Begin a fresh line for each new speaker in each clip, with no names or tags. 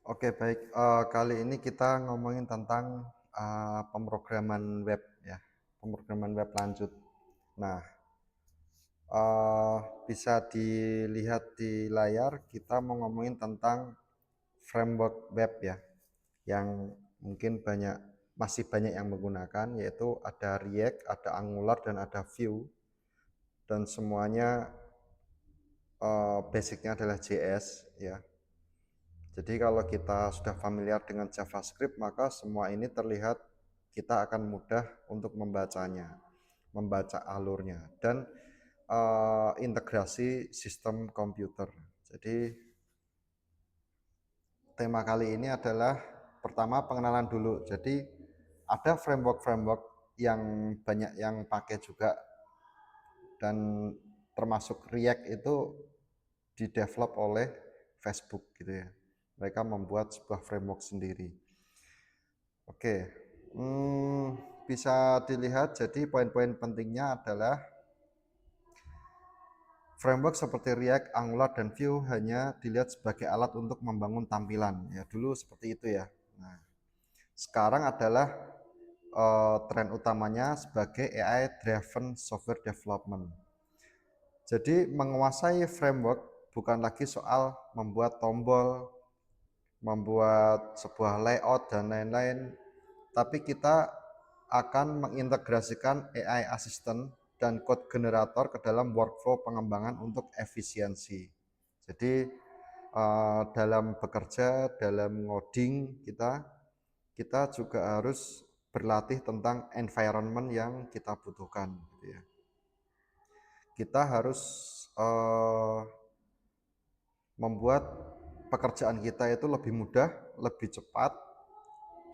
Oke, baik. Kali ini kita ngomongin tentang pemrograman web ya, pemrograman web lanjut. Nah, bisa dilihat di layar, kita mau ngomongin tentang framework web ya, yang mungkin masih banyak yang menggunakan, yaitu ada React, ada Angular, dan ada Vue, dan semuanya basicnya adalah JS ya. Jadi kalau kita sudah familiar dengan JavaScript, maka semua ini terlihat kita akan mudah untuk membacanya, membaca alurnya, dan integrasi sistem komputer. Jadi tema kali ini adalah pertama pengenalan dulu. Jadi ada framework-framework yang banyak yang pakai juga, dan termasuk React itu didevelop oleh Facebook gitu ya. Mereka membuat sebuah framework sendiri. Oke, bisa dilihat jadi poin-poin pentingnya adalah framework seperti React, Angular, dan Vue hanya dilihat sebagai alat untuk membangun tampilan. Ya dulu seperti itu ya. Nah, sekarang adalah tren utamanya sebagai AI Driven Software Development. Jadi menguasai framework bukan lagi soal membuat tombol, membuat sebuah layout, dan lain-lain, tapi kita akan mengintegrasikan AI assistant dan code generator ke dalam workflow pengembangan untuk efisiensi. Jadi dalam bekerja, dalam ngoding kita juga harus berlatih tentang environment yang kita butuhkan gitu ya. Kita harus membuat pekerjaan kita itu lebih mudah, lebih cepat,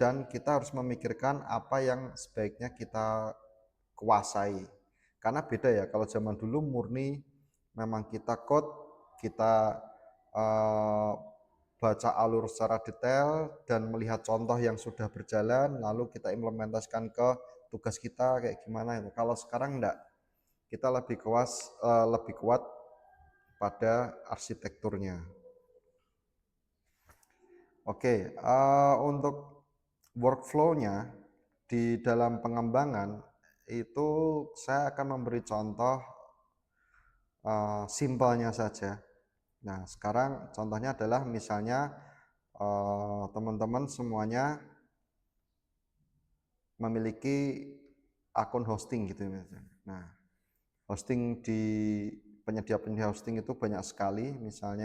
dan kita harus memikirkan apa yang sebaiknya kita kuasai. Karena beda ya, kalau zaman dulu murni memang kita code, kita uh, baca alur secara detail dan melihat contoh yang sudah berjalan, lalu kita implementasikan ke tugas kita kayak gimana itu. Kalau sekarang enggak, kita lebih kuat pada arsitekturnya. Oke, untuk workflow-nya di dalam pengembangan itu saya akan memberi contoh simpelnya saja. Nah, sekarang contohnya adalah misalnya teman-teman semuanya memiliki akun hosting gitu misalnya. Nah, hosting di penyedia hosting itu banyak sekali, misalnya